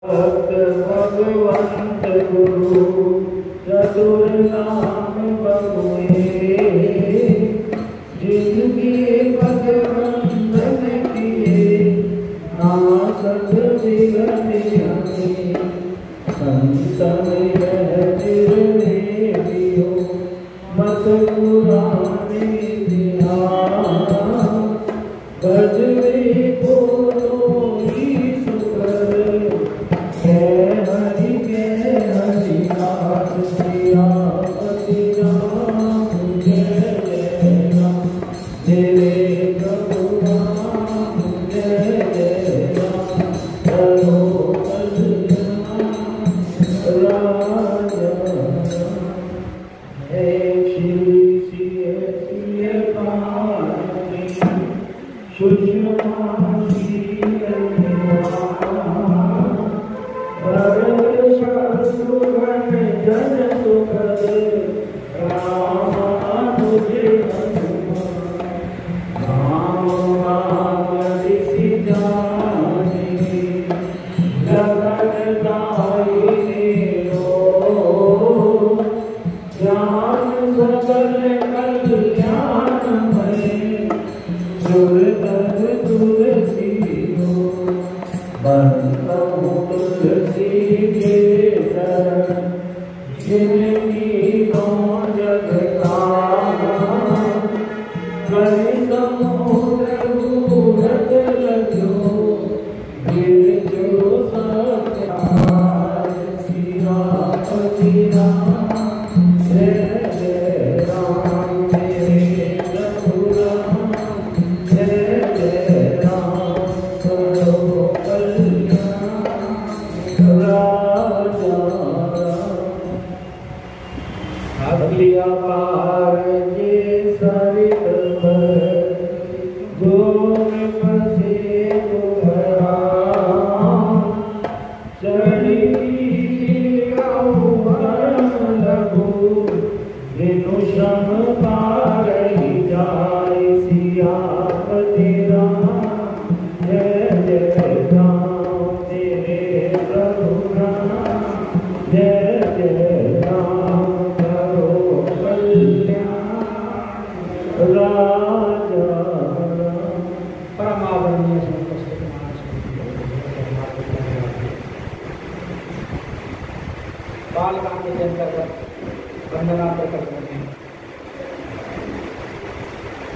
भगवंत गुरु चतुर नाम बबुए, जिनके पद बंधन किए नासत विगत हमें, संतन यह निर्णय मत पुराने बिहार, भजने बोलो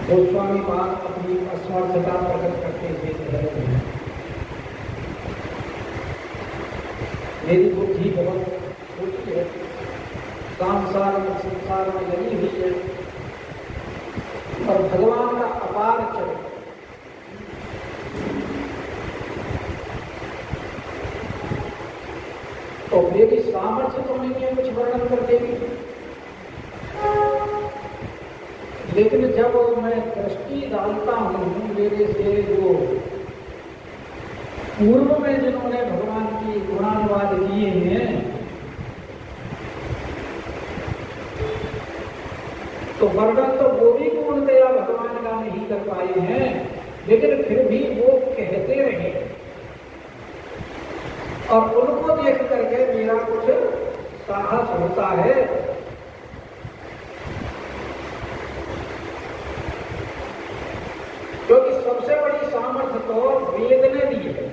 गोस्वामी पाद अपनी असमर्थता प्रकट करते हुए कह रहे हैं, मेरी बुद्धि बहुत छोटी है, संसार में लगी हुई है और भगवान का अपार चरण, तो मेरी सामर्थ्य तो नहीं है कुछ वर्णन कर देगी, लेकिन जब मैं दृष्टि डालता हूँ मेरे से वो पूर्व में जिन्होंने भगवान की गुणानुवाद किए हैं, तो वर्णन तो वो भी पूर्णतया भगवान का नहीं कर पाए हैं, लेकिन फिर भी वो कहते रहे और उनको देख करके मेरा कुछ साहस होता है। क्योंकि सबसे बड़ी सामर्थ्य तो वेद ने दी है।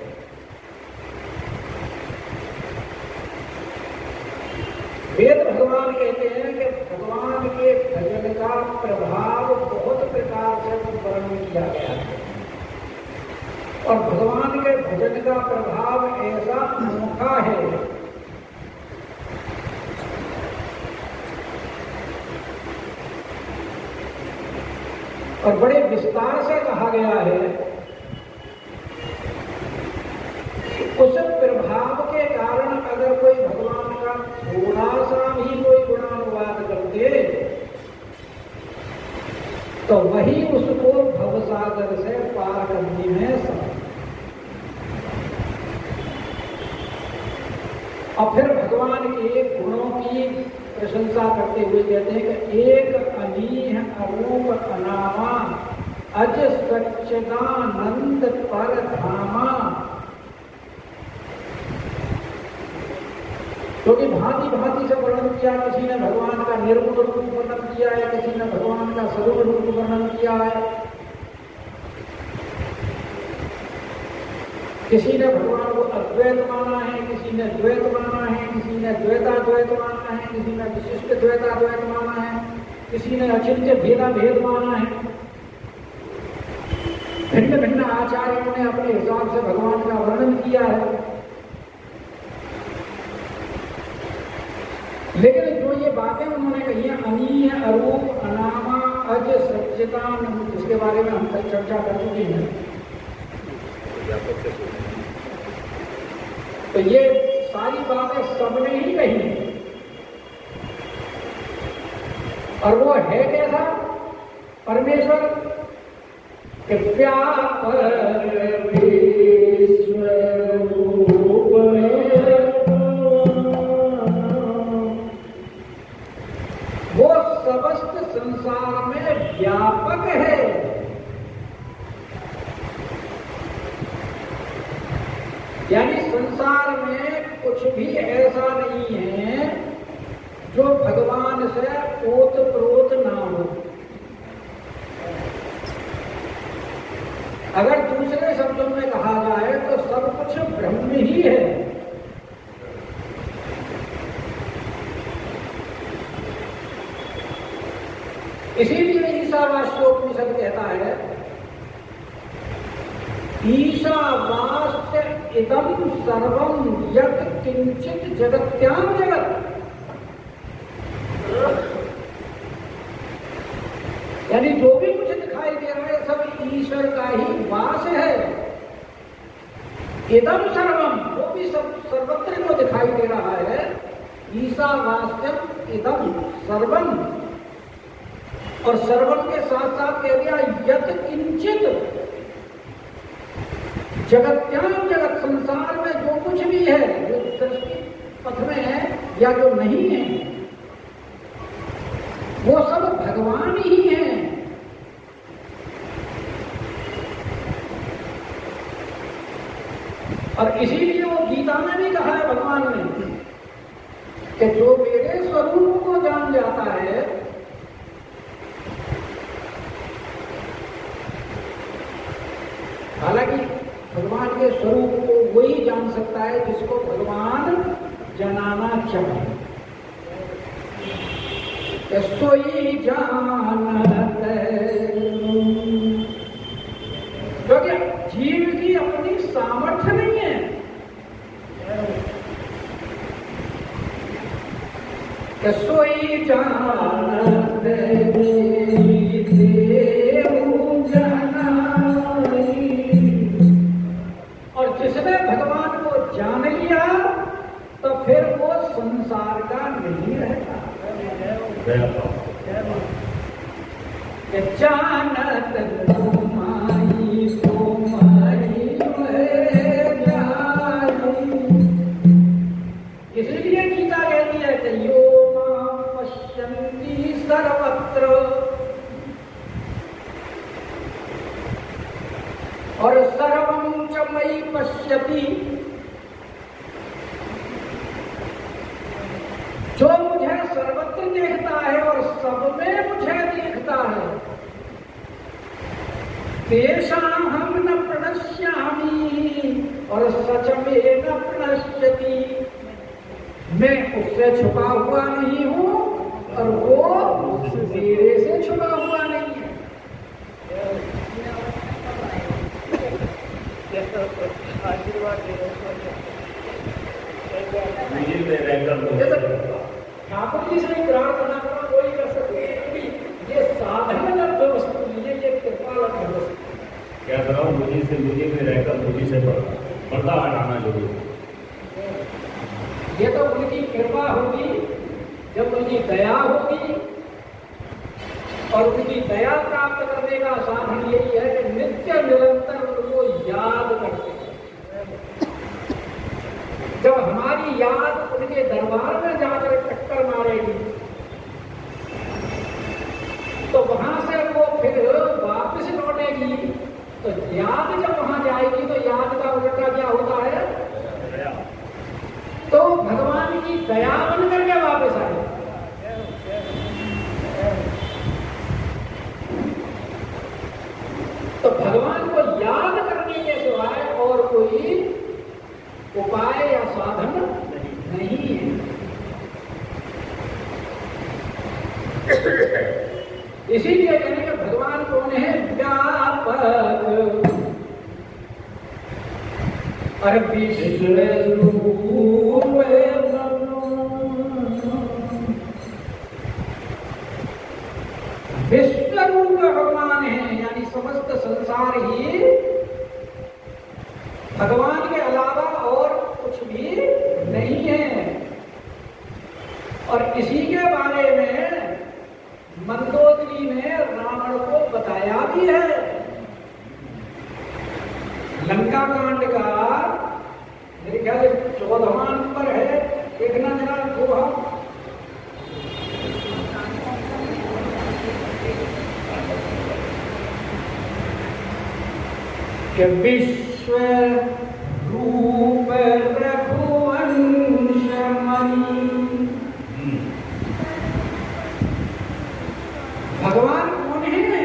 वेद भगवान कहते हैं कि भगवान के भजन का प्रभाव बहुत प्रकार से वर्णन किया गया है और भगवान के भजन का प्रभाव ऐसा अनोखा है और बड़े विस्तार से कहा गया है। उस प्रभाव के कारण अगर कोई भगवान का थोड़ा सा भी कोई गुणानुवाद करते तो वही उसको भवसागर से पार करने में समर्थ। और फिर भगवान के गुणों की प्रशंसा करते हुए कहते हैं कि एक अनीह अरूप अनामा अज सच्चिदानंद पर धामा क्योंकि भांति भांति से वर्णन किया। किसी ने भगवान का निर्गुण रूप वर्णन किया है, किसी ने भगवान का सगुण रूप वर्णन किया है, किसी ने भगवान को अद्वैत माना है, किसी ने द्वैत माना है, किसी ने द्वैताद्वैत माना है, किसी ने विशिष्ट द्वैताद्वैत माना है, किसी ने अचिंत्य भेदा भेद माना है। भिन्न भिन्न आचार्यों ने अपने हिसाब से भगवान का वर्णन किया है। लेकिन जो ये बातें उन्होंने कही है, अमीय, अरूप, अनामा, अज, सच्चिदानंद, जिसके बारे में हम कल चर्चा कर चुके हैं, तो ये सारी बातें सबने ही कही है। और वो है कैसा परमेश्वर कि व्यापक वो समस्त संसार में व्यापक है। यानी संसार में कुछ भी ऐसा नहीं है जो भगवान से ओत-प्रोत ना हो। अगर दूसरे शब्दों में कहा जाए तो सब कुछ ब्रह्म ही है। इसीलिए ईशावास्योपनिषद कहता है, ईशावास्य इदं सर्वं यत् किंचित जगत्यां जगत। यानी जो भी कुछ दिखाई दे रहा है सब ईश्वर का ही वास है। इदं सर्वम, वो भी सब सर्वत्र जो दिखाई दे रहा है, ईशावास्यम इदं सर्वम। और सर्वम के साथ साथ कह दिया यत् किंचित जगत्यां जगत, संसार में जो कुछ भी है, जो दृष्टि पथ में है या जो नहीं है, वो सब भगवान ही है। और इसीलिए वो गीता में भी कहा है भगवान ने कि जो मेरे स्वरूप को जान जाता है, हालांकि भगवान के स्वरूप को वही जान सकता है जिसको भगवान जनाना चाहे। सोई जानत, क्योंकि जीव की अपनी सामर्थ्य नहीं है। सोई जानत और जिसने भगवान को जान लिया तो फिर वो संसार का नहीं रहता। जानत तुम्हारी इसलिए गीता कहती है कि यो मां पश्यन्ति सर्वत्र, और सर्वं च मयि पश्यति, जो मुझे सर्वत्र देखता है और सब में मुझे देखता है, तेषाहं न प्रणश्यामि और सच में न प्रणश्यति। मैं उससे छुपा हुआ नहीं हूं और वो मेरे से छुपा हुआ नहीं है। ठाकुर जी से प्रार्थना करना कोई कर सकते, ये साधन लब्ध वस्तु, ये कृपा लब्ध वस्तु। क्या कराऊं, मुझे में रहकर मुझे से पर्दा हटाना जरूरी। ये तो उनकी कृपा होगी, जब उनकी दया होगी। और उनकी दया प्राप्त करने का साधन यही है कि नित्य निरंतर उनको याद करते हैं। जब हमारी याद उनके दरबार में जाकर टक्कर मारेगी तो वहां से वो फिर वापस लौटेगी। तो याद जब वहां जाएगी तो याद का उल्टा क्या होता है, तो भगवान की दया बन करके वापस आए। तो भगवान को याद करने के सिवाय और कोई उपाय या साधन नहीं है। इसीलिए कहने के भगवान कौन है? व्यापक और विश्व रूप विश्वरूप भगवान है, यानी समस्त संसार ही भगवान के अलावा और कुछ भी नहीं है। और इसी के बारे में मंदोदरी ने रावण को बताया भी है। लंका कांड का मेरे ख्याल से 14वां नंबर है, देखना जरा दोहा। कि विश्व रूप रघुवंश मणि। भगवान कौन है?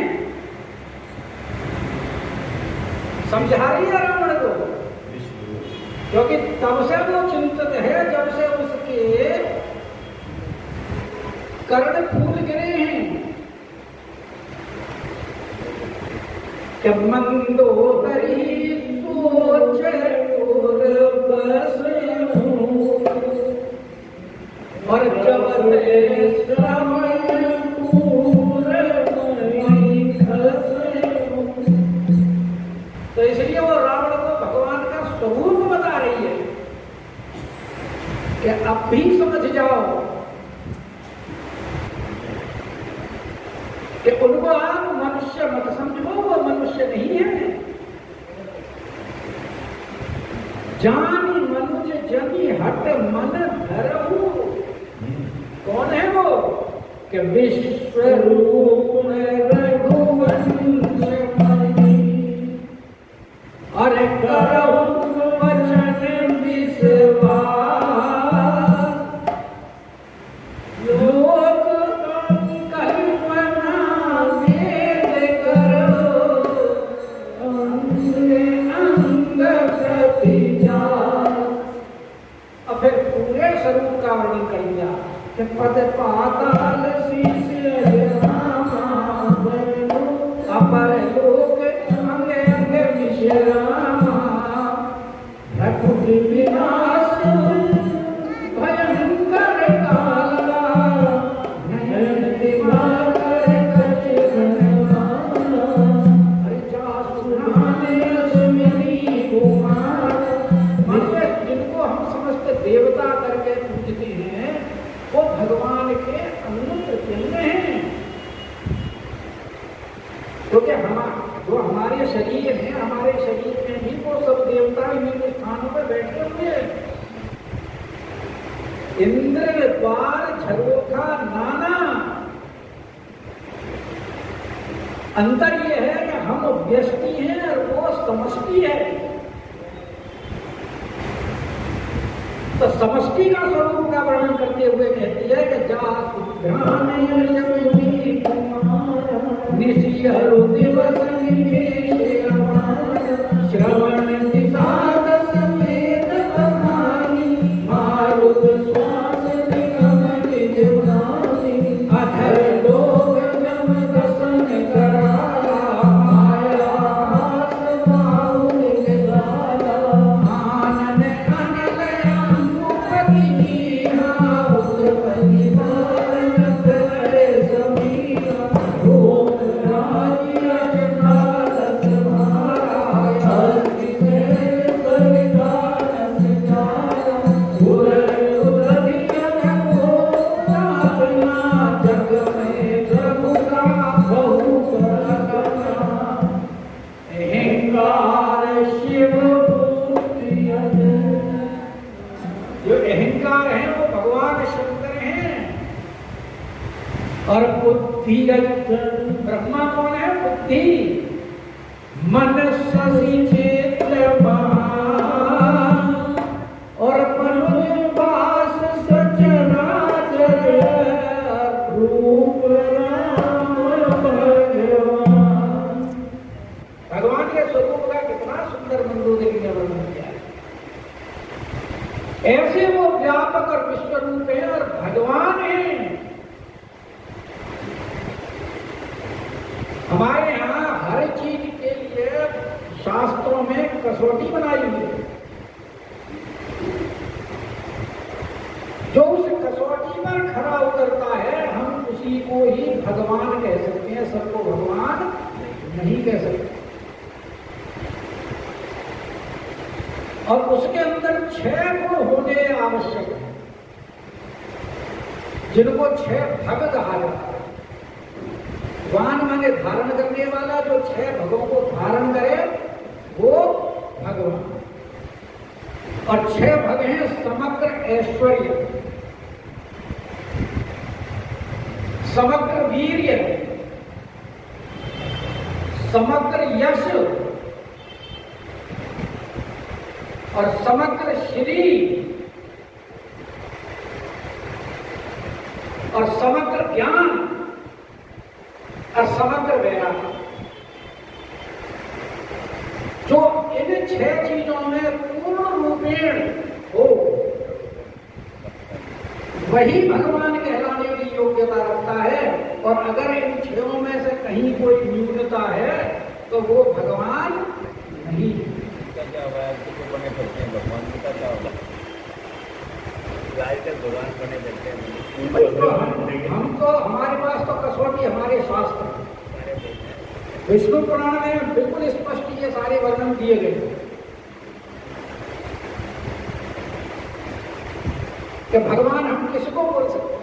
समझा रही है रावण को, क्योंकि तब से वो चिंतित है जब से उसके कर्ण फूल गिरे हैं। कि मंदोदरी सोच और जब तो इसलिए वो रावण को भगवान का स्वरूप बता रही है कि अब भी समझ जाओ कि उनको आप मनुष्य मत समझो, वो मनुष्य नहीं है। जानी मनुज जनी हट मन धरहु। कौन है वो? कि विश्व रूप रघुवंश मणि और करहु वचन विश्वास। स्वरूप का वर्णन कर दिया कि पद पाताल शीश अपर लोक अंग अंग विश्रामा रघुपति विनाश भयंकर काला नयन दिवाकर कच घनवाला हरि जासुराने अश्विनी कुमार। मतलब जिनको हम समस्त देवता करके पूजते हैं वो भगवान के अनुरूप चिन्ह हैं। क्योंकि जो हमारे शरीर है, हमारे शरीर में भी वो सब देवता इन्हीं स्थानों पर बैठे हुए हैं। इंद्र द्वार झरोखा नाना। अंतर यह है कि हम व्यष्टि हैं और वो समष्टि है। तो समष्टि का स्वरूप का वर्णन करते हुए कहती है कि श्रवण निषाद समेत बखानी मारुत श्वास निगम निज नानी अधर लोक जम दसन कराला माया हास बाहु निगलाला आनन अनलय मुखति कीहा उत्पति मारन करे समीरा रूप राजी रचना दस मारा हस्ति से सविधान सितारा उदर उदरि जन को अपना जग में प्रभु का बहु करना अहंकार शिव पुत्री। जो अहंकार है वो भगवान शंकर हैं। और बुद्धि ब्रह्मा कौन है? बुद्धि मन शशि क्षेत्र और पनुज बास सच ऐसे वो व्यापक और विश्वरूप है और भगवान है। हमारे यहाँ हर चीज के लिए शास्त्रों में कसौटी बनाई हुई है। जो उस कसौटी पर खरा उतरता है हम उसी को ही भगवान कह सकते हैं, सबको भगवान नहीं कह सकते। और उसके अंदर 6 गुण होने आवश्यक है, जिनको 6 भग कहा जाता है। वान माने धारण करने वाला, जो 6 भगों को धारण करे वो भगवान। और 6 भग हैं समग्र ऐश्वर्य, समग्र वीर्य, समग्र यश और समग्र श्री और समग्र ज्ञान और समग्र वैराग्य। जो इन 6 चीजों में पूर्ण रूपेण हो वही भगवान कहलाने की योग्यता रखता है। और अगर इन 6 में से कहीं कोई न्यूनता है तो वो भगवान नहीं। क्या हुआ है तो बने करते हैं भगवान का क्या होगा? गाय के भगवान बने देते हैं। हम तो हमारे पास तो कसौटी हमारे शास्त्र, विष्णु पुराण में बिल्कुल स्पष्ट ये सारे वर्णन दिए गए कि भगवान हम किसको बोल सकते हैं।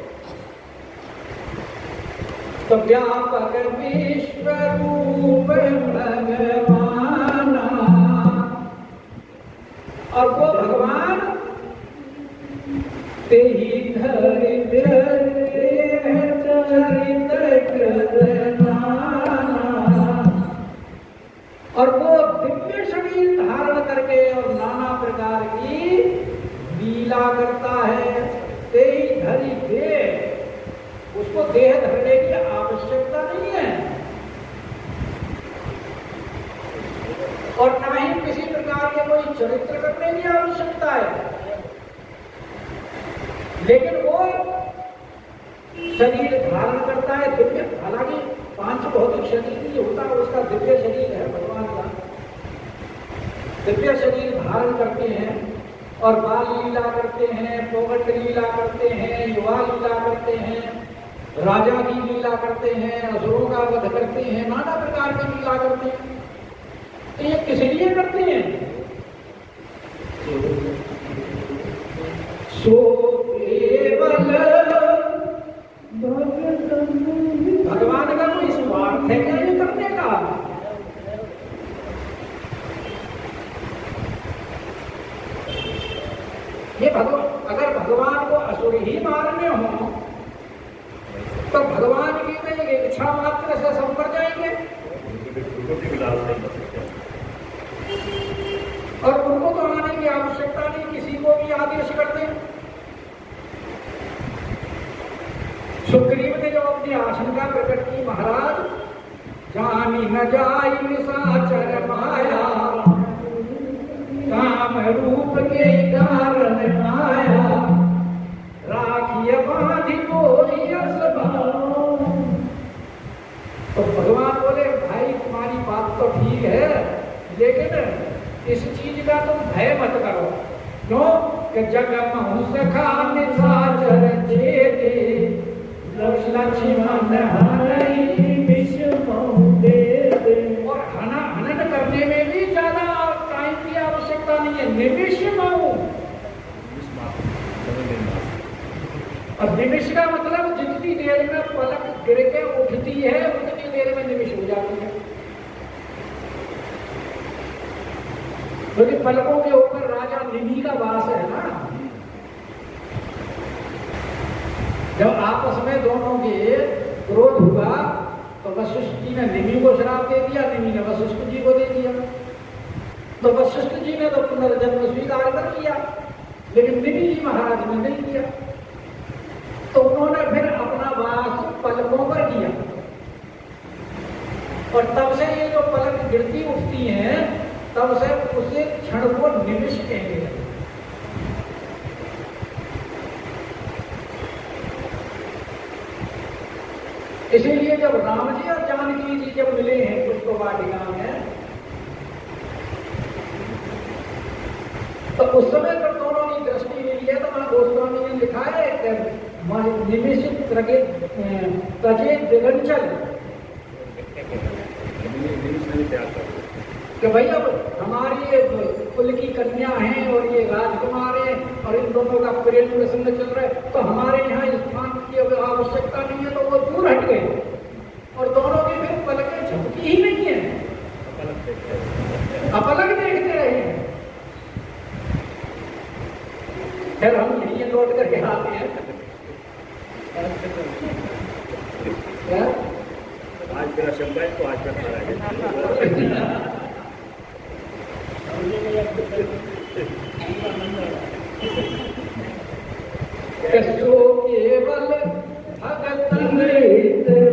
तो व्यापक विश्व रूप भगवान, और वो भगवान ते ही धरित चरित और वो दिव्य शरीर धारण करके और नाना प्रकार की लीला करता है। ते ही धरि दे, उसको देह धरने की आवश्यकता नहीं है और ना ही किसी प्रकार के कोई चरित्र करने की आवश्यकता है। लेकिन वो शरीर धारण करता है दिव्य, हालांकि 5 भौतिक शरीर नहीं होता, उसका दिव्य शरीर है भगवान का। दिव्य शरीर धारण करते हैं और बाल लीला करते हैं, प्रौगट लीला करते हैं, युवा लीला करते हैं, राजा की लीला करते हैं, असुरों का वध करते हैं, नाना प्रकार की लीला करते हैं। तो ये किस लिए करते हैं? सो केवल भगवान का कोई स्वार्थ है क्या ये करने का? ये भगवान, अगर भगवान को असुर ही मारने हो तो भगवान की में इच्छा मात्र से सब मर जाएंगे और उनको तो आने की आवश्यकता नहीं, किसी को भी आदेश कर दें। सुग्रीव ने जो अपनी आशंका प्रकट की, महाराज जानी न जाई निशाचर माया, काम रूप के कारण आया, राखिय बांधि कोई तो भगवान बोले भाई तुम्हारी बात तो ठीक है, लेकिन इस चीज का तुम भय मत करो। क्यों कि जग सखा निशाचर चेते लक्ष्मण और हनन करने में भी ज्यादा टाइम की आवश्यकता नहीं है। निमिष माऊ, और निमिष का मतलब जितनी देर में पलक गिर के उठती है उतनी देर में निमिष हो जाती है। क्योंकि पलकों के ऊपर राजा निमि का वास है ना। जब आपस में दोनों के क्रोध हुआ तो वशिष्ठ जी ने निमि को श्राप दे दिया, निमि ने वशिष्ठ जी को दे दिया। तो वशिष्ठ जी ने तो पुनर्जन्म स्वीकार कर लिया, लेकिन निमि जी महाराज ने नहीं किया। तो उन्होंने फिर अपना वास पलकों पर किया और तब से ये जो पलक गिरती उठती हैं तब से उसे क्षण को निमिष कहेंगे। इसीलिए जब राम जी और जानकी जी जब मिले हैं पुष्प वाटिका में, तो उस समय पर दोनों की दृष्टि मिली है। तो वहां गोस्वामी ने लिखा है निमिषित तजे दिगंचल, कि भाई अब हमारी ये कुल की कन्या हैं और ये राजकुमार हैं और इन दोनों का प्रेम प्रसंग चल रहा है, तो हमारे यहाँ स्थान की अब आवश्यकता नहीं है। तो वो दूर हट गए और दोनों की फिर पलकें झपकी ही नहीं है, अपलक देखते रहे। फिर हम यही लौट करके आते हैं। क्या आज तेरा शब्द है तो आज का खाना है। सो केवल भगत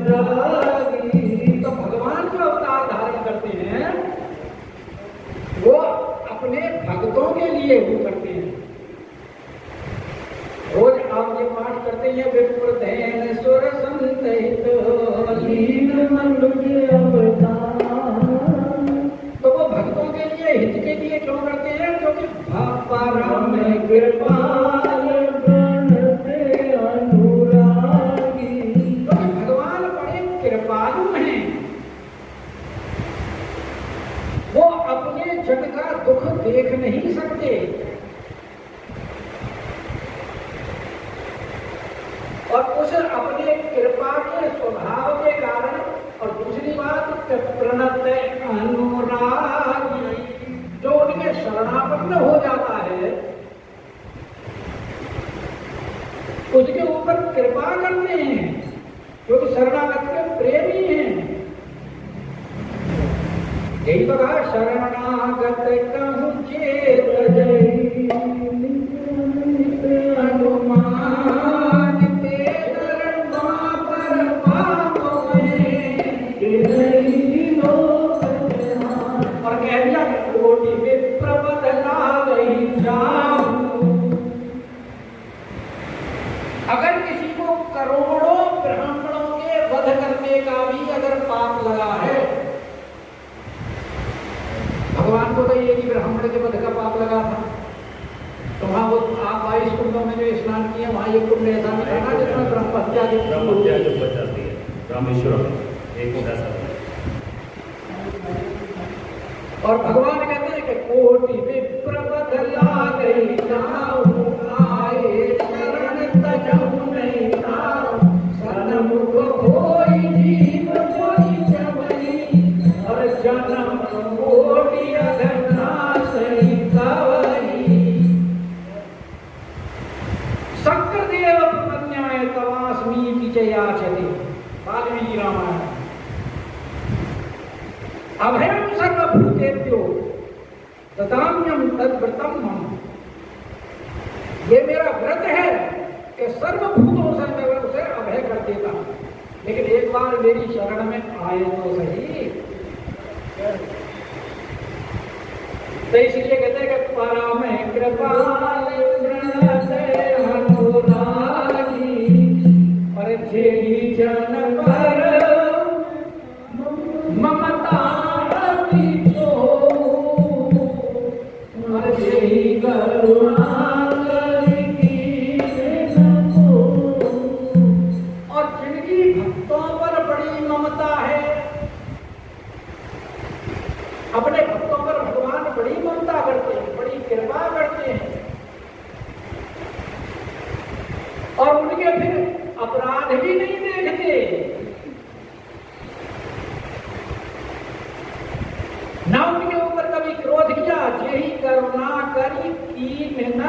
रागी, तो भगवान जो अवतार धारण करते हैं वो अपने भक्तों के लिए वो करते हैं। रोज आप ये पाठ करते हैं विपुर धैन सुर संतहित लीन मनुज अवतार, तो वो भक्तों के लिए हित के लिए क्यों करते हैं? क्योंकि परम कृपाल प्रणते अनुरागी, क्योंकि भगवान बड़े कृपालु हैं। वो अपने जन का दुख देख नहीं सकते और उस अपने कृपा के स्वभाव के कारण, और दूसरी बात प्रणत अनुरागी, जो उनके शरणापन्न हो जाता है उसके ऊपर कृपा करते हैं, क्योंकि शरणागत के प्रेमी हैं। यही तो कहा शरणागत कहूं चेत अनुमान और कह दिया कोटि विप्र बदला गई जाऊं। अगर किसी को करोड़ों ब्राह्मणों के वध करने का भी अगर पाप लगा है, भगवान को तो एक ही ब्राह्मण के वध का पाप लगा था, तो वहां वो आप 22 कुंडों में जो स्नान किए वहां एक कुंड ऐसा नहीं था जिसमें ब्रह्महत्या जो बचाती है रामेश्वरम एक ऐसा। और भगवान कहते हैं कि कोटि विप्र बदला गई जाऊं, आए शरण तजहु नहीं ताऊं, सन्मुख होई जीव कोई जबई, और जन्म कोटि अघना सही कवई। शंकरदेव प्रपन्याय तवास्मीति च याचते, वाल्मीकि रामायण। अभयम सर्वभूतेभ्यो ददाम्यम तद्व्रतम मम, ये मेरा व्रत है कि सर्वभूतों से मैं उसे अभय कर देता हूं, लेकिन एक बार मेरी शरण में आए तो सही। तो इसलिए कहते हैं कि परम कृपाल प्रणत अनुरागी, और जेहि जन पर ममता और जिनकी भक्तों पर बड़ी ममता है, अपने भक्तों पर भगवान बड़ी ममता करते हैं, बड़ी कृपा करते हैं, और उनके फिर अपराध भी नहीं देखते। ना उनके ऊपर कभी क्रोध किया, जेहि करुणा करी कीन न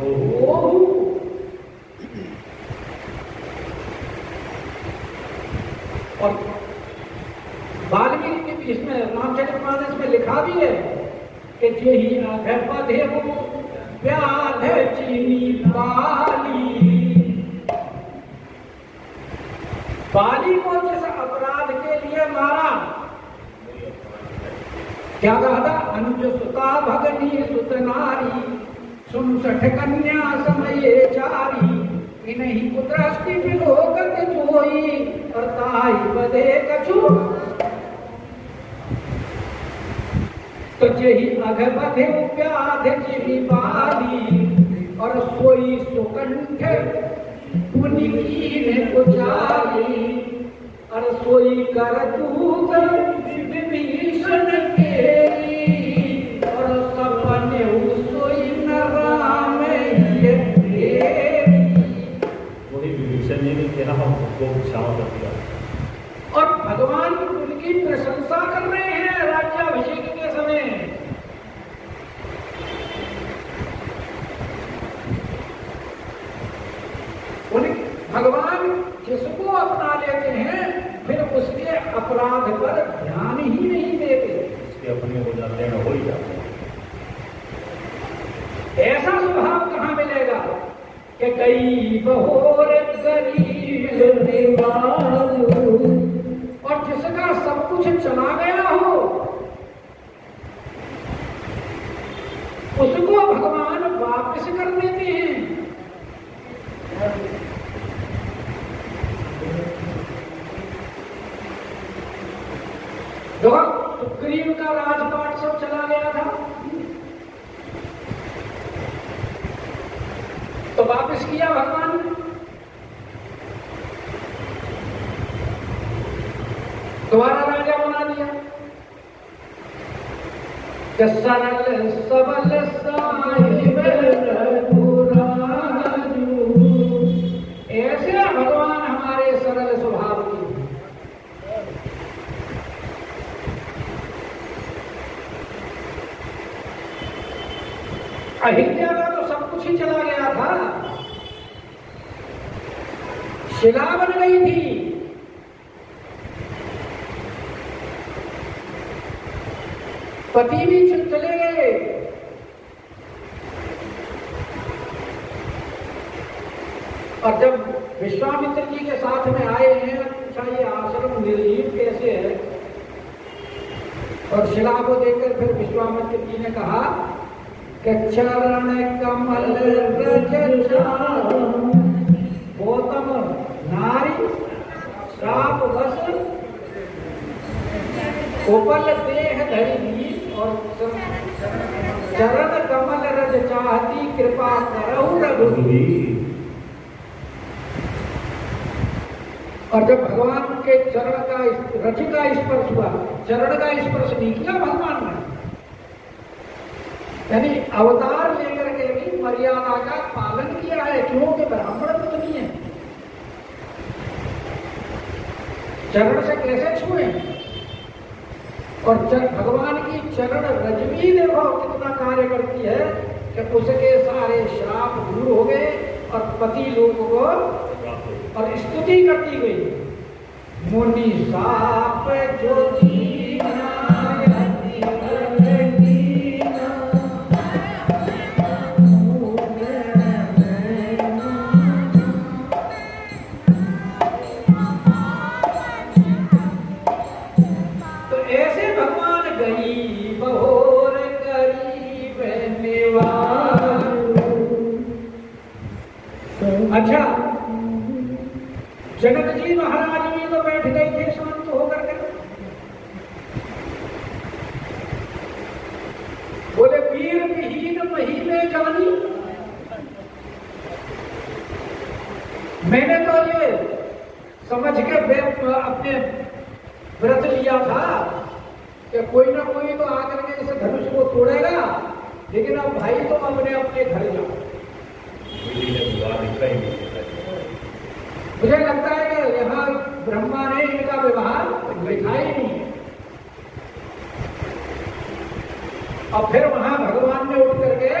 ओहु। और वाल्मीकि के इसमें रामचरितमानस में लिखा भी है कि जेहि अघपधे व्याध चीनी बाली को जिस अपराध के लिए मारा, क्या कहा था? अनुज सुता भगनी सुत नारी, 67 कन्या समये चारी, इन्हीं पुत्रस्ति विलोकत जोई, करताई बदे कछु तो यही अघ बधे व्याध जिहि बाली और सोई सुकंठ पुनि कीन उजाली और सोई कर दूत विभीषण केरी और सपने सोई न राम ये वही विभीषण जी ने तेरा हमको क्षमा कर दिया और भगवान उनकी प्रशंसा कर रहे हैं राज्याभिषेक के समय। भगवान जिसको अपना लेते हैं फिर उसके अपराध पर ध्यान ही नहीं देते, इसके अपने हो जाते हैं, हो ही जाते हैं। ऐसा स्वभाव कहाँ मिलेगा कि कई बहोर गरीब निवाजू और जिसका सब कुछ चला गया हो उसको भगवान वापस कर देते हैं। देखो सुग्रीव का राजपाट सब चला गया था तो वापस किया भगवान ने, दोबारा राजा बना दिया। सरल सबल साहिब रघुराजू, ऐसे भगवान हमारे सरल स्वभाव की। अहिल्या का तो सब कुछ ही चला गया था, शिला बन गई थी, पति भी चले गए, और जब विश्वामित्र जी के साथ में आए हैं पूछा ये आश्रम निर्जीव कैसे है, और शिला को देखकर फिर विश्वामित्र जी ने कहा कि चरण कमल रज गौतम नारी श्राप वश कोपल देह धरी और चरण कमल रज चाहती कृपा करहु रघुवीर। और जब भगवान के चरण का रज का स्पर्श हुआ, चरण का स्पर्श नहीं किया भगवान ने, यानी अवतार लेकर के भी मर्यादा का पालन किया है, क्योंकि ब्राह्मण पत्नी है, चरण से कैसे छुए। और भगवान की चरण रज भी देखो कितना कार्य करती है कि उसके सारे श्राप दूर हो गए और पति लोगों को और स्तुति करती गई। मुनि साप जो दीना अच्छा, जनक जी महाराज भी तो बैठ गए थे शांत होकर के, बोले वीर विहीन मही में जानी। मैंने तो ये समझ के अपने व्रत लिया था कि कोई ना कोई तो आकर के इस धनुष को तोड़ेगा, लेकिन अब भाई तो अपने अपने घर जाओ। मुझे लगता है कि यहाँ ब्रह्मा ने इनका व्यवहार लिखा ही नहीं। और फिर वहां भगवान ने उठ करके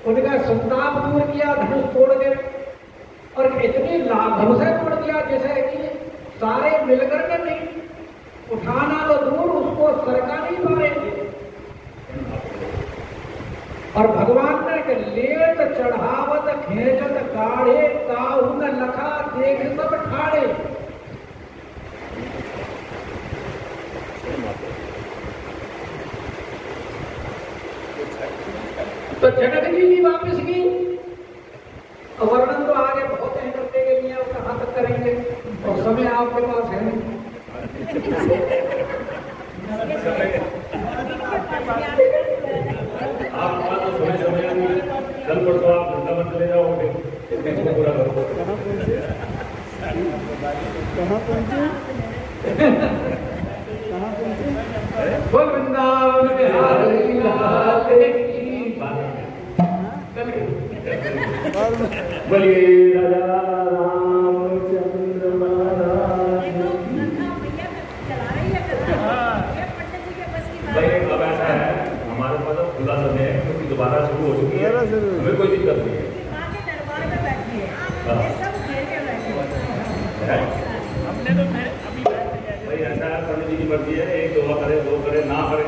उनका संताप दूर किया, धनुष तोड़ के, और इतनी लाघव से तोड़ दिया जैसे कि सारे मिलकर के नहीं, उठाना तो दूर, उसको सरका नहीं पा रहे थे। और भगवान ने लेट चढ़ावत खेचत गाढ़े ताहु न लखा देख सब ठाड़े। तो जनक जी भी वापस गई, और वर्णन तो आगे बहुत है करते के लिए कहाँ तक करेंगे, और समय आपके पास है नहीं। आप बात तो समय समय कल परसों आप वृंदावन चले जाओगे, इसको पूरा करो। कहाँ पहुँचे? बोल वृंदावन बिहारी लाल की बोलिए राजा रामचंद्र महाराज। भाई अब ऐसा है, हमारे पास अब खुला समय है क्योंकि दोबारा शुरू हो चुकी है, हमें कोई दिक्कत नहीं है। भाई ऐसा है, पंडित जी की मर्जी है, एक दो करे, दो करे, ना करे,